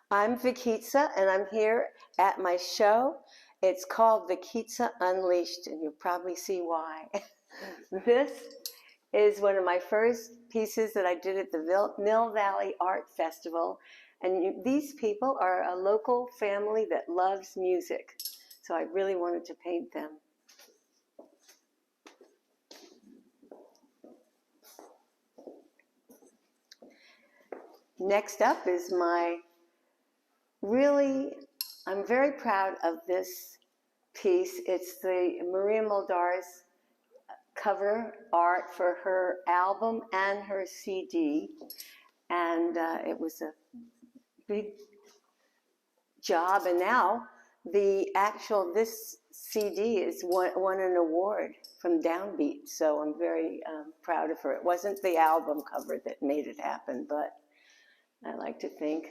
I'm Vickisa, and I'm here at my show. It's called Vickisa Unleashed, and you'll probably see why. This is one of my first pieces that I did at the Mill Valley Art Festival, and these people are a local family that loves music, so I really wanted to paint them. Next up is I'm very proud of this piece. It's the Maria Muldaur's cover art for her album and her CD, and it was a big job. And now this CD is won an award from Downbeat, so I'm very proud of her. It wasn't the album cover that made it happen, but I like to think.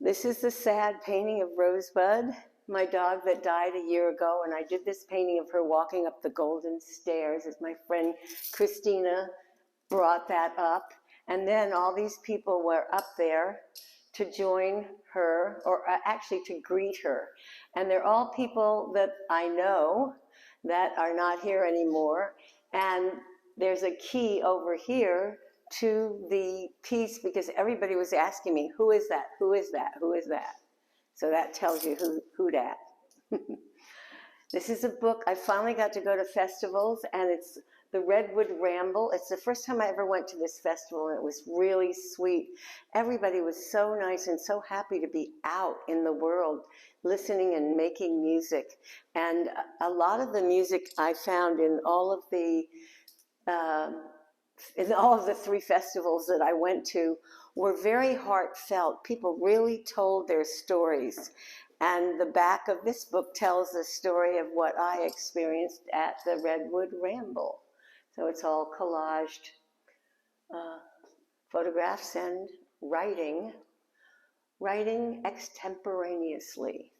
This is the sad painting of Rosebud, my dog that died a year ago, and I did this painting of her walking up the golden stairs as my friend Christina brought that up. And then all these people were up there to join her, or actually to greet her. And they're all people that I know that are not here anymore. And there's a key over here to the piece because everybody was asking me, who is that? Who is that? Who is that? So that tells you who that. This is a book. I finally got to go to festivals, and it's the Redwood Ramble. It's the first time I ever went to this festival, and it was really sweet. Everybody was so nice and so happy to be out in the world listening and making music. And a lot of the music I found in all of the three festivals that I went to were very heartfelt. People really told their stories. And the back of this book tells the story of what I experienced at the Redwood Ramble. So it's all collaged photographs and writing extemporaneously.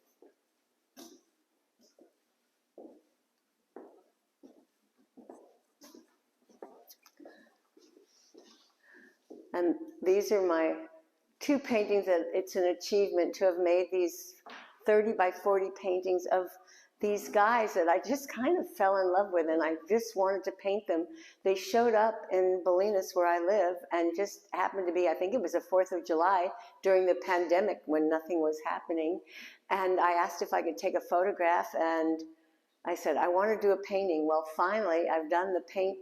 And these are my two paintings. That it's an achievement to have made these 30 by 40 paintings of these guys that I just kind of fell in love with, and I just wanted to paint them. They showed up in Bolinas, where I live, and just happened to be, I think it was the 4th of July during the pandemic when nothing was happening. And I asked if I could take a photograph, and I said, I want to do a painting. Well, finally, I've done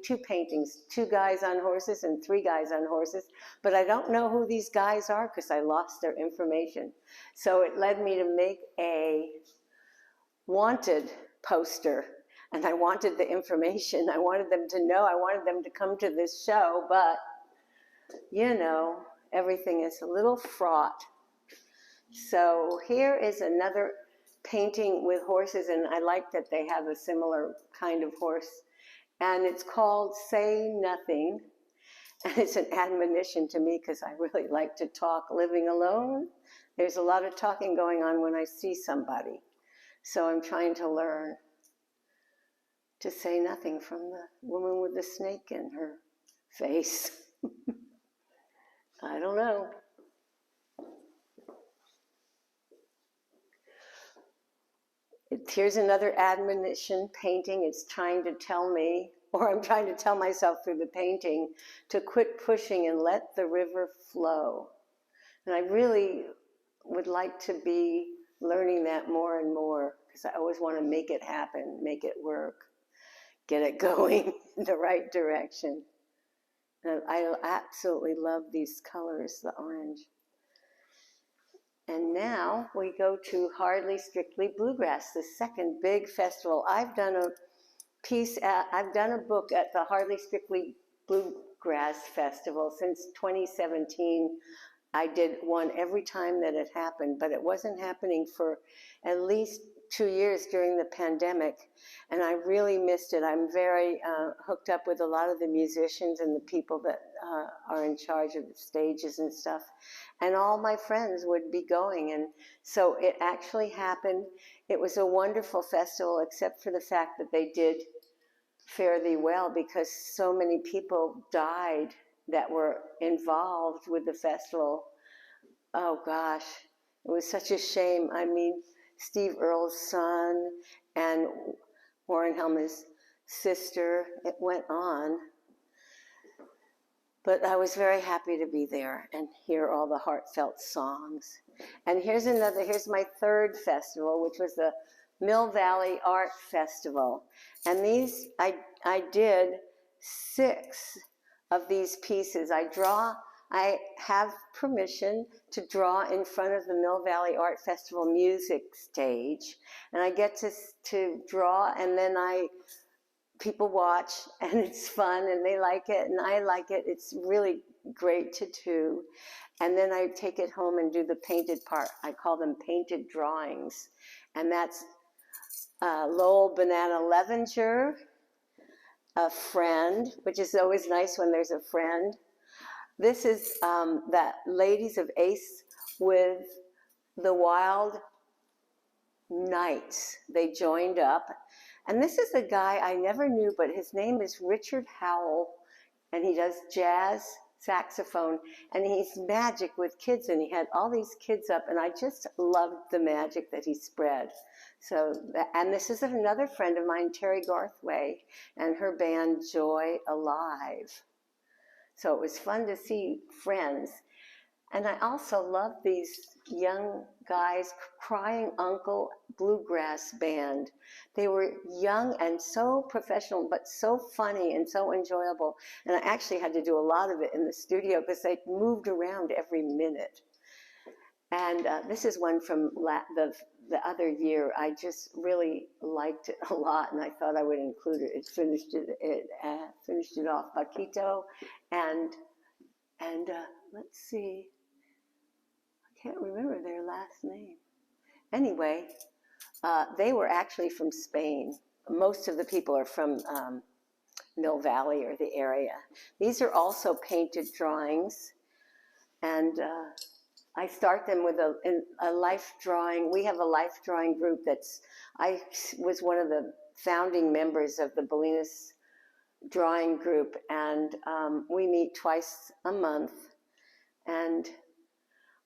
two paintings, 2 guys on horses and 3 guys on horses, but I don't know who these guys are because I lost their information. So it led me to make a wanted poster, and I wanted the information. I wanted them to know. I wanted them to come to this show, but, you know, everything is a little fraught. So here is another painting with horses, and I like that they have a similar kind of horse, and it's called Say Nothing, and it's an admonition to me because I really like to talk living alone. There's a lot of talking going on when I see somebody, so I'm trying to learn to say nothing from the woman with the snake in her face. I don't know. Here's another admonition painting. It's trying to tell me, or I'm trying to tell myself through the painting, to quit pushing and let the river flow. And I really would like to be learning that more and more, because I always want to make it happen, make it work, get it going in the right direction. And I absolutely love these colors, the orange. And now we go to Hardly Strictly Bluegrass, the second big festival. I've done a book at the Hardly Strictly Bluegrass Festival since 2017. I did one every time that it happened, but it wasn't happening for at least 2 years during the pandemic, and I really missed it. I'm very hooked up with a lot of the musicians and the people that are in charge of the stages and stuff, and all my friends would be going, and so it actually happened. It was a wonderful festival, except for the fact that they did fare thee well, because so many people died that were involved with the festival oh gosh, it was such a shame. I mean, Steve Earle's son and Warren Hellman's sister, it went on. But I was very happy to be there and hear all the heartfelt songs. And here's my third festival, which was the Mill Valley Art Festival. And these, I did 6 of these pieces. I have permission to draw in front of the Mill Valley Art Festival music stage. And I get to draw, and then people watch, and it's fun, and they like it, and I like it. It's really great to do. And then I take it home and do the painted part. I call them painted drawings. And that's Lowell Banana Levenger, a friend, which is always nice when there's a friend. This is that Ladies of Ace with the Wild Knights. They joined up. And this is a guy I never knew, but his name is Richard Howell, and he does jazz saxophone, and he's magic with kids, and he had all these kids up, and I just loved the magic that he spread. So, and this is another friend of mine, Terry Garthway, and her band Joy Alive. So it was fun to see friends. And I also love these young guys, Crying Uncle Bluegrass Band. They were young and so professional, but so funny and so enjoyable. And I actually had to do a lot of it in the studio because they moved around every minute. And this is one from the other year. I just really liked it a lot, and I thought I would include it. It finished it off, Paquito, and let's see. Can't remember their last name. Anyway, they were actually from Spain. Most of the people are from Mill Valley or the area. These are also painted drawings, and I start them with a life drawing. We have a life drawing group I was one of the founding members of the Bolinas drawing group, and we meet twice a month, and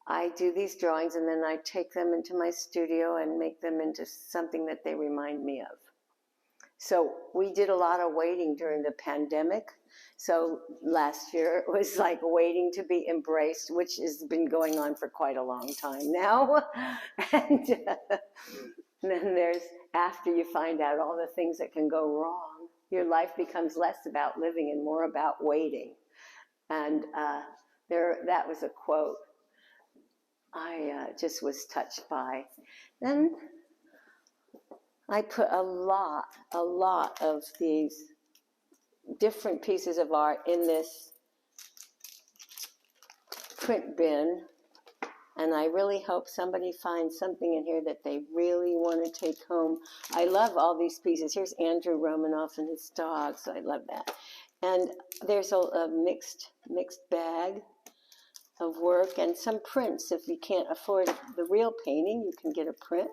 I do these drawings, and then I take them into my studio and make them into something that they remind me of. So we did a lot of waiting during the pandemic. So last year it was like waiting to be embraced, which has been going on for quite a long time now. And then there's, after you find out all the things that can go wrong, your life becomes less about living and more about waiting. And that was a quote I just was touched by. Then I put a lot of these different pieces of art in this print bin, and I really hope somebody finds something in here that they really want to take home. I love all these pieces. Here's Andrew Romanoff and his dog, so I love that. And there's a mixed bag of work and some prints. If you can't afford the real painting, you can get a print,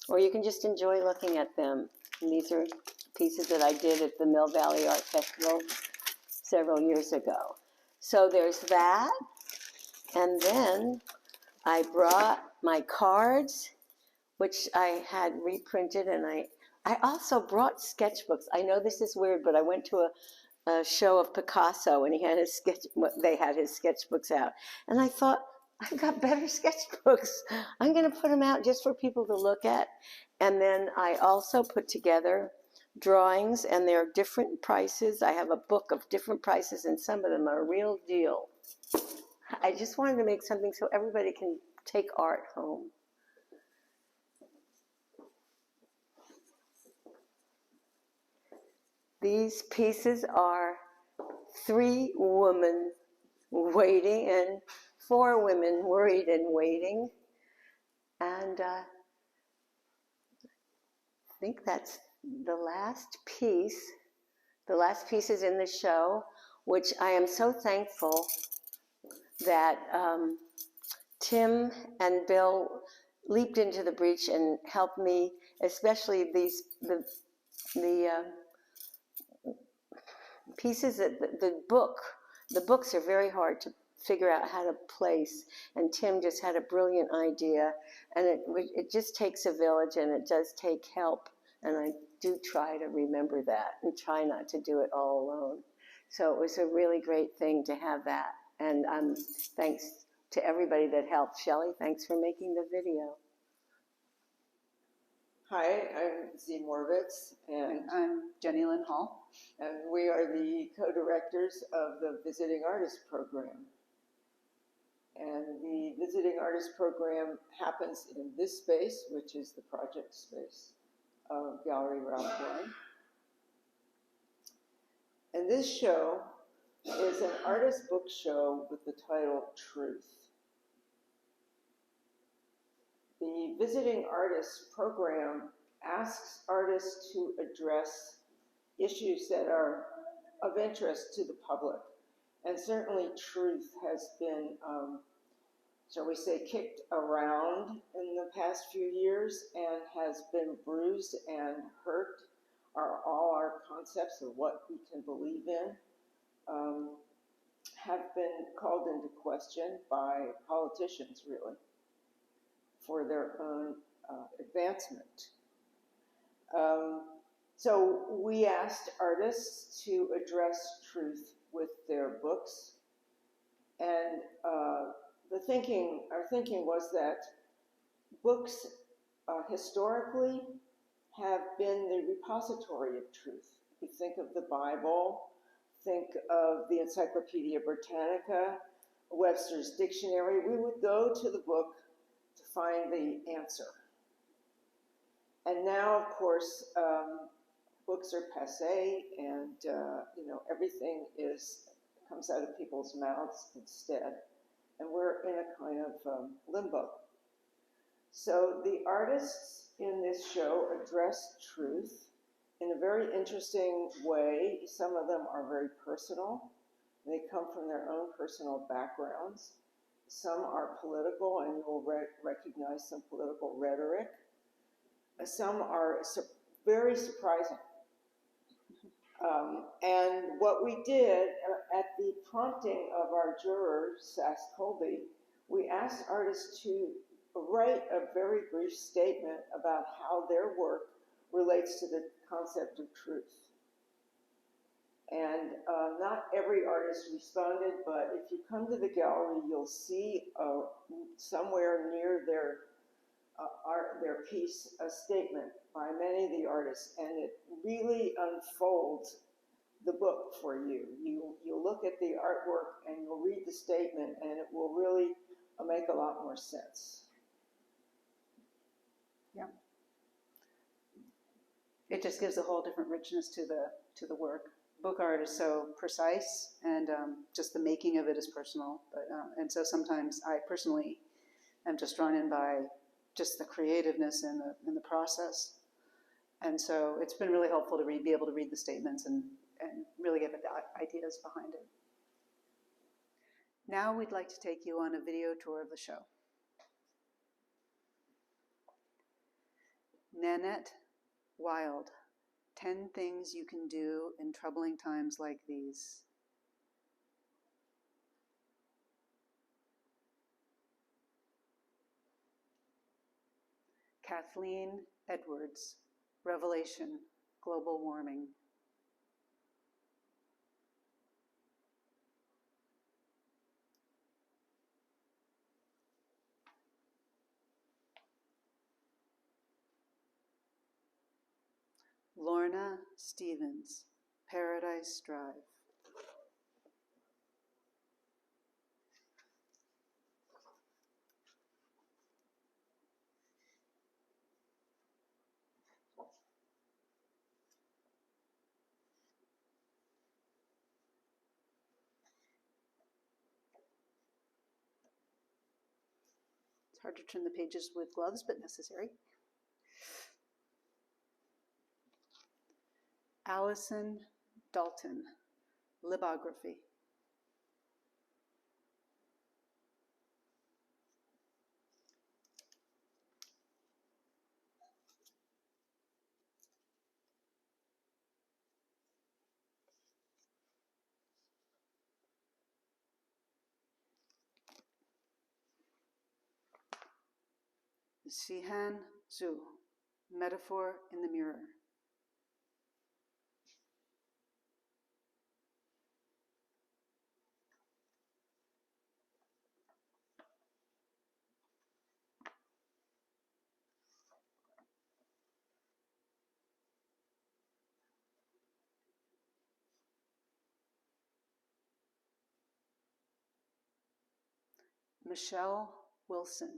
or you can just enjoy looking at them. And these are pieces that I did at the Mill Valley Art Festival several years ago. So there's that, and then I brought my cards, which I had reprinted, and I also brought sketchbooks. I know this is weird, but I went to a show of Picasso, and they had his sketchbooks out. And I thought, I've got better sketchbooks. I'm going to put them out just for people to look at. And then I also put together drawings, and they're different prices. I have a book of different prices, and some of them are a real deal. I just wanted to make something so everybody can take art home. These pieces are 3 women waiting and 4 women worried and waiting. And I think that's the last piece. The last piece is in the show, which I am so thankful that Tim and Bill leaped into the breach and helped me, especially the pieces that the books are very hard to figure out how to place. And Tim just had a brilliant idea, and it just takes a village, and it does take help. And I do try to remember that and try not to do it all alone. So it was a really great thing to have that. And thanks to everybody that helped. Shelley, thanks for making the video. Hi, I'm Z. Moravitz, and I'm Jenny Lynn Hall. And we are the co-directors of the Visiting Artist Program. And the Visiting Artist Program happens in this space, which is the project space of Gallery Ralph Lauren. And this show is an artist book show with the title Truth. The Visiting Artists Program asks artists to address issues that are of interest to the public. And certainly truth has been, shall we say, kicked around in the past few years and has been bruised and hurt. All our concepts of what we can believe in have been called into question by politicians, really, for their own advancement. So we asked artists to address truth with their books, and our thinking was that books historically have been the repository of truth. If you think of the Bible, think of the Encyclopedia Britannica, Webster's Dictionary, we would go to the book to find the answer. And now, of course, books are passé, and everything comes out of people's mouths instead, and we're in a kind of limbo. So the artists in this show address truth in a very interesting way. Some of them are very personal. They come from their own personal backgrounds. Some are political, and you'll recognize some political rhetoric. Some are very surprising. And what we did at the prompting of our juror, Colby, we asked artists to write a very brief statement about how their work relates to the concept of truth. And not every artist responded, but if you come to the gallery, you'll see somewhere near their piece a statement by many of the artists, and it really unfolds the book for you. You'll look at the artwork and you'll read the statement, and it will really make a lot more sense. Yeah. It just gives a whole different richness to the work. Book art is so precise, and just the making of it is personal. But and so sometimes I personally am just drawn in by just the creativeness in the process. And so it's been really helpful to be able to read the statements and really get the ideas behind it. Now we'd like to take you on a video tour of the show. Nanette Wild, 10 Things You Can Do in Troubling Times Like These. Kathleen Edwards, Revelation, Global Warming. Lorna Stevens, Paradise Drive. It's hard to turn the pages with gloves, but necessary. Allison Dalton, Libography. Sihan Zhu, Metaphor in the Mirror. Michelle Wilson,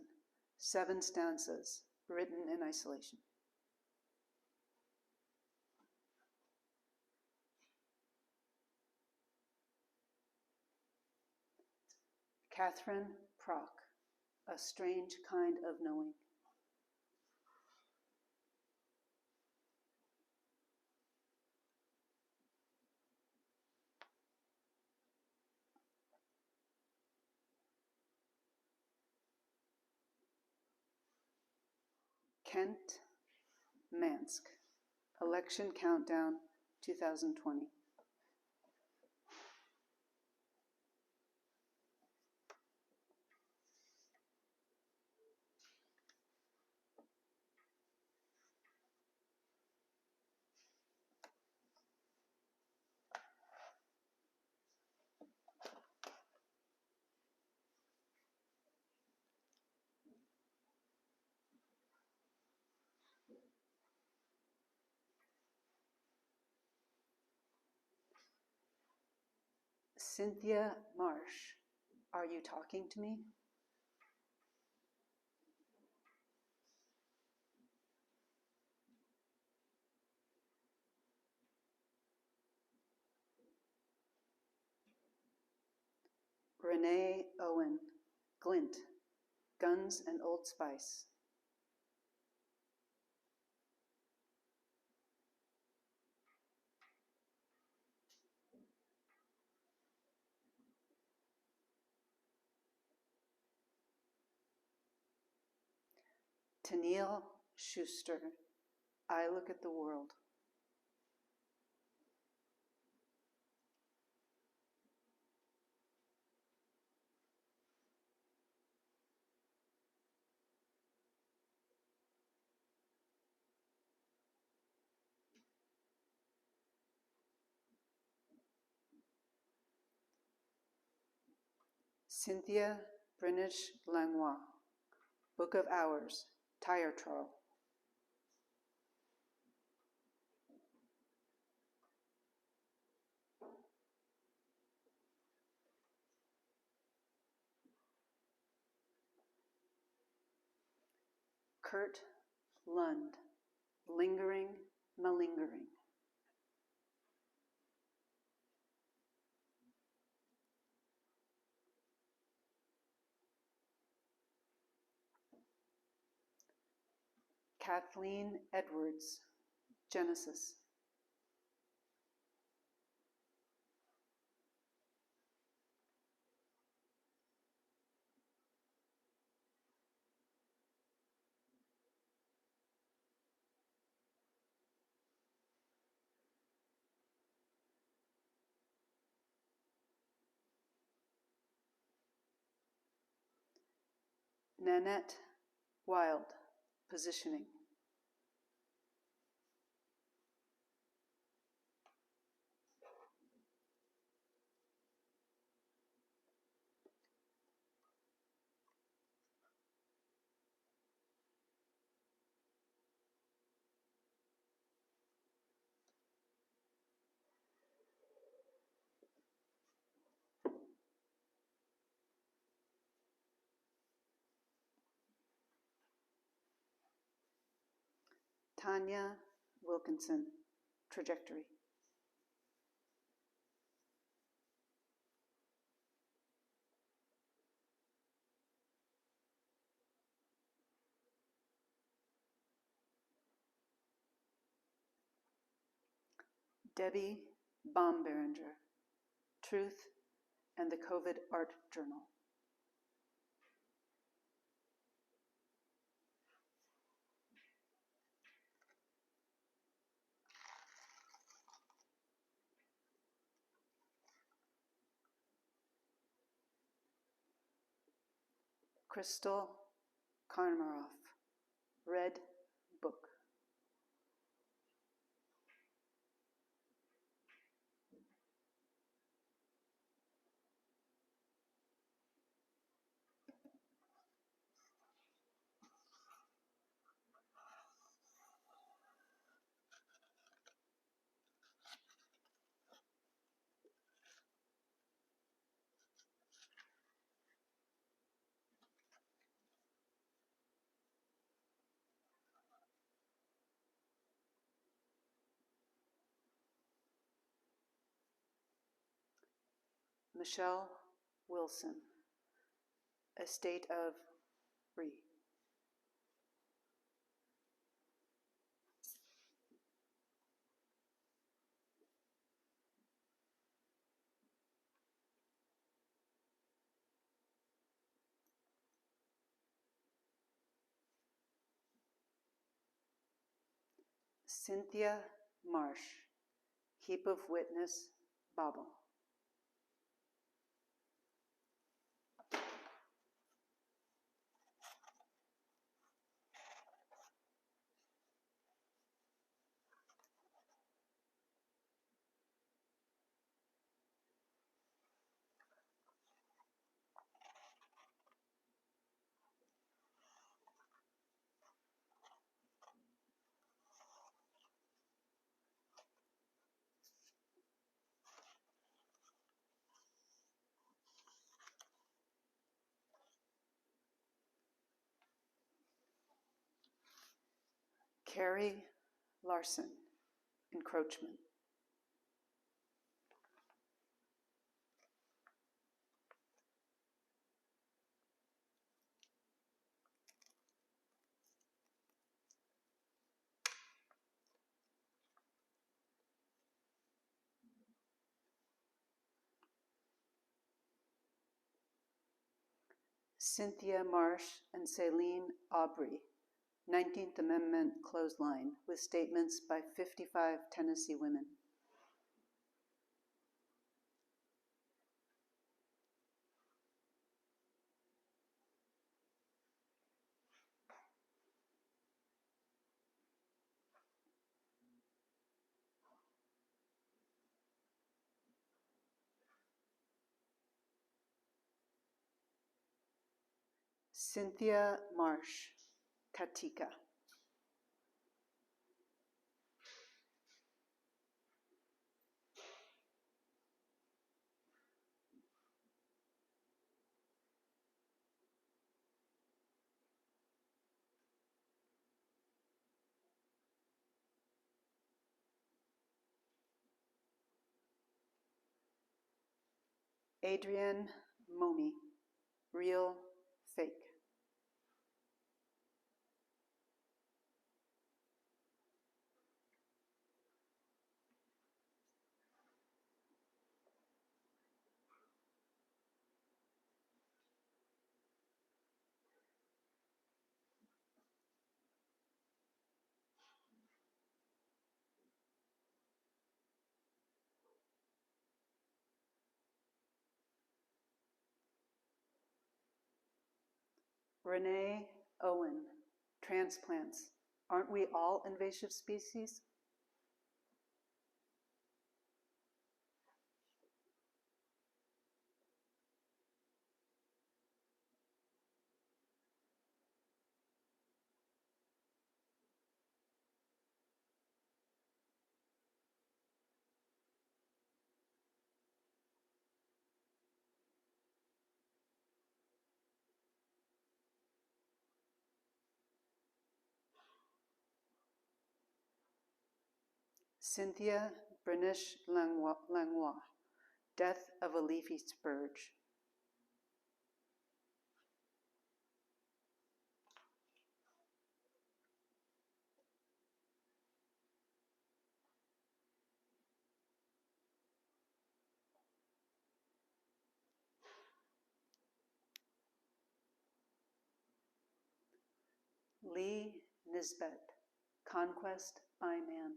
7 stanzas, written in isolation. Catherine Prock, A Strange Kind of Knowing. Kent Mansk, Election Countdown 2020. Cynthia Marsh, Are You Talking to Me? Renee Owen, Glint, Guns and Old Spice. Tennille Schuster, I Look at the World. Cynthia Brinish Langlois, Book of Hours, Tire Troll. Kurt Lund, Lingering, Malingering. Kathleen Edwards, Genesis. Nanette Wild, Positioning. Tanya Wilkinson, Trajectory. Debbie Baumberenger, Truth and the COVID Art Journal. Crystal Karmaroff, Red Book. Michelle Wilson, Estate of Ree. Cynthia Marsh, Heap of Witness, Babel. Carrie Larson, Encroachment. Cynthia Marsh and Celine Aubry, 19th Amendment clothesline, with statements by 55 Tennessee women. Cynthia Marsh, Katika. Adrienne Momi, Real, Fake. Renee Owen, Transplants. Aren't we all invasive species? Cynthia Brenish Langlois, Death of a Leafy Spurge. Lee Nisbet, Conquest by Man.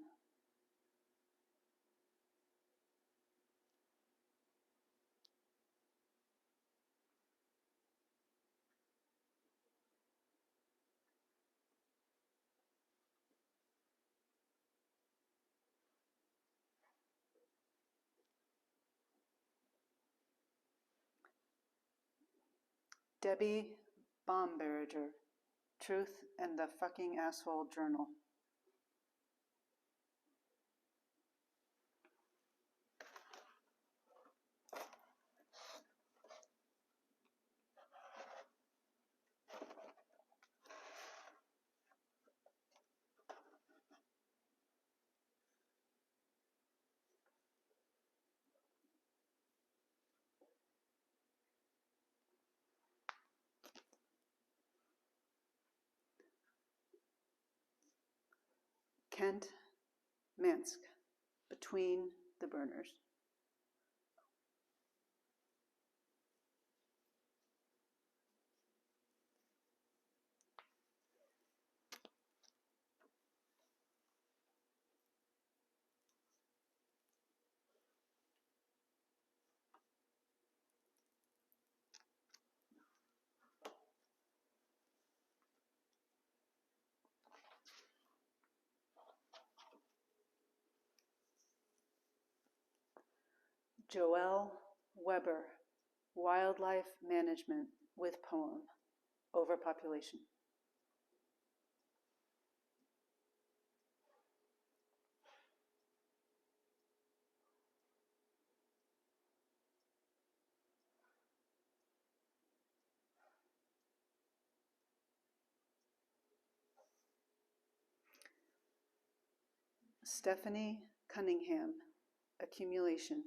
Debbie Bomberger, Truth and the Fucking Asshole Journal. Kent Mansk, Between the Burners. Joelle Weber, Wildlife Management with Poem, Overpopulation. Stephanie Cunningham, Accumulation.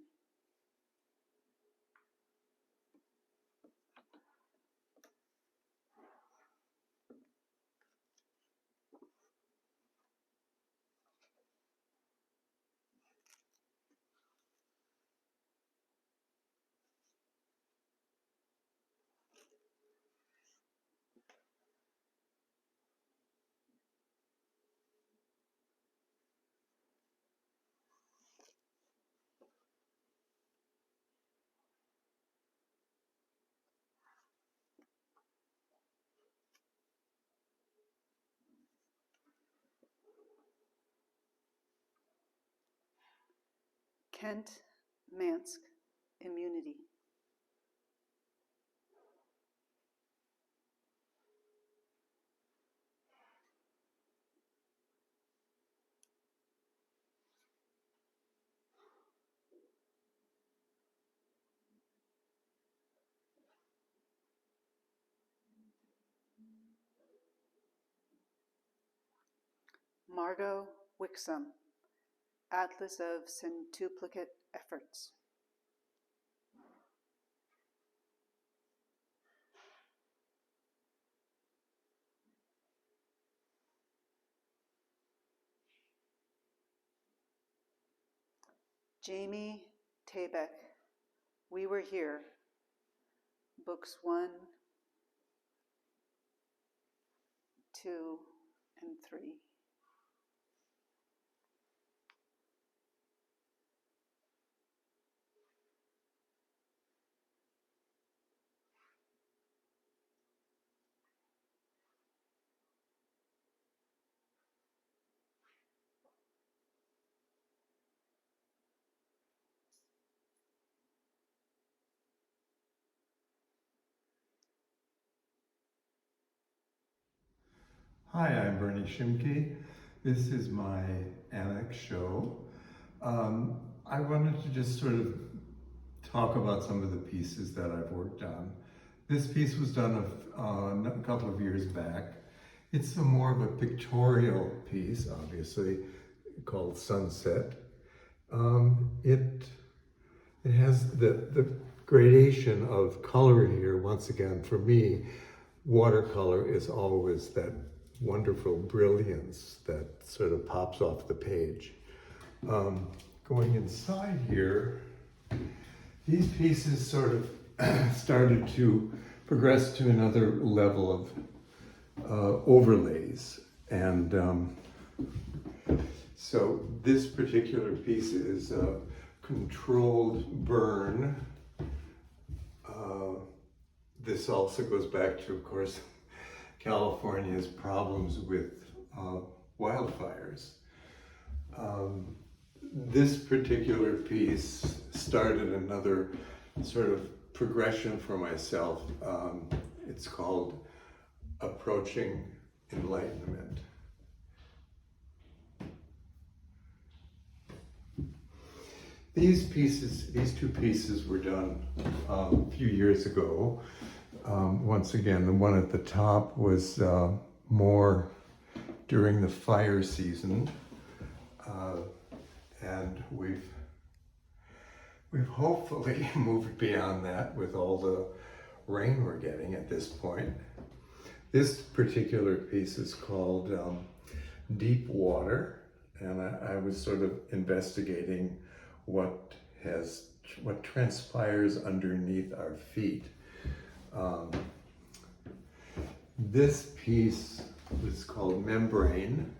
Kent Mansk, Immunity. Margot Wixom, Atlas of Centuplicate Efforts. Jamie Tabek, We Were Here, Books 1, 2, and 3. Hi, I'm Bernie Schimbke. This is my annex show. I wanted to just sort of talk about some of the pieces that I've worked on. This piece was done a couple of years back. It's more of a pictorial piece, obviously, called Sunset. It has the gradation of color here. Once again, for me, watercolor is always that wonderful brilliance that sort of pops off the page. Going inside here, these pieces sort of started to progress to another level of overlays. And so this particular piece is a controlled burn. This also goes back to, of course, California's problems with wildfires. This particular piece started another sort of progression for myself It's called Approaching Enlightenment. These two pieces were done a few years ago. Once again, the one at the top was more during the fire season, and we've hopefully moved beyond that with all the rain we're getting at this point. This particular piece is called Deep Water, and I was sort of investigating what transpires underneath our feet. This piece is called Membrane,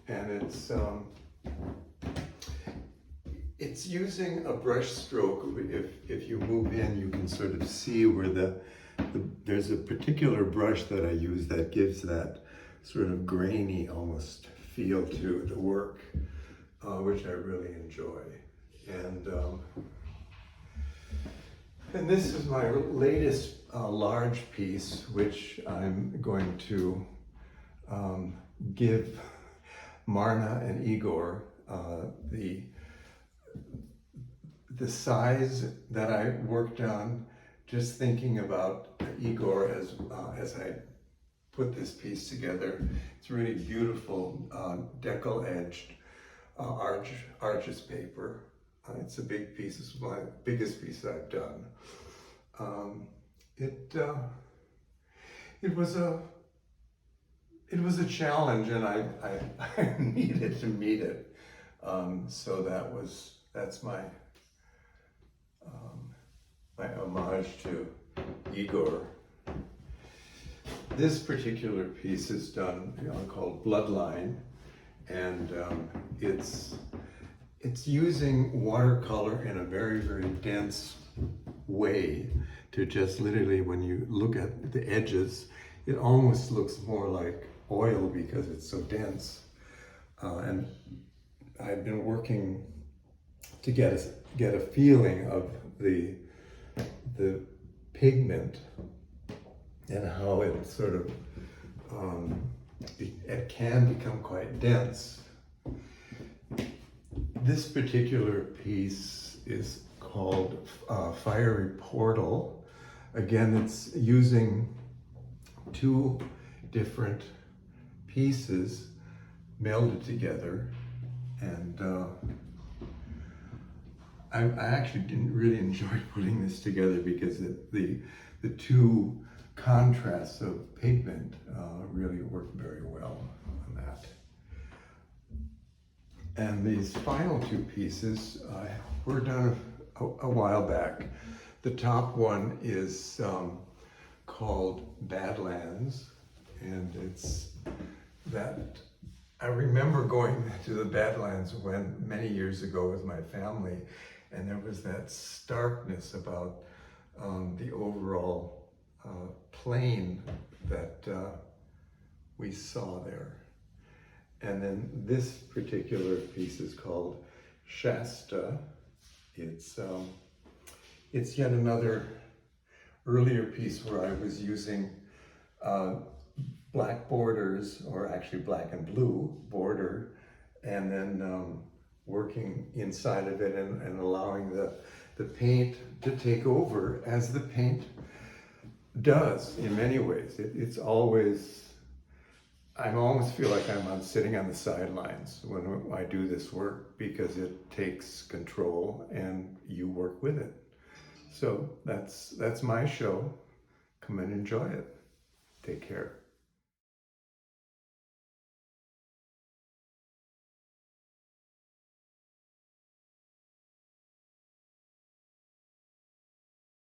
and it's using a brush stroke. If you move in, you can sort of see where there's a particular brush that I use that gives that sort of grainy almost feel to the work, which I really enjoy. And this is my latest large piece, which I'm going to give Marna and Igor the size that I worked on, just thinking about Igor as I put this piece together. It's really beautiful decal-edged arches paper. It's a big piece. It's my biggest piece that I've done. It was a challenge, and I needed to meet it. So that's my homage to Igor. This particular piece is done called Bloodline, and it's using watercolor in a very, very dense way to just literally, when you look at the edges, it almost looks more like oil because it's so dense. And I've been working to get a feeling of the pigment and how it sort of, it can become quite dense. This particular piece is called Fiery Portal. Again, it's using two different pieces melded together, and I actually didn't really enjoy putting this together because the two contrasts of pigment really work very well on that. And these final two pieces were done a while back. The top one is called Badlands, and it's that I remember going to the Badlands many years ago with my family, and there was that starkness about the overall plain that we saw there. And then this particular piece is called Shasta. It's yet another earlier piece where I was using black borders, or actually black and blue border, and then working inside of it and allowing the paint to take over, as the paint does in many ways. I almost feel like I'm sitting on the sidelines when I do this work, because it takes control and you work with it. So that's my show. Come and enjoy it. Take care.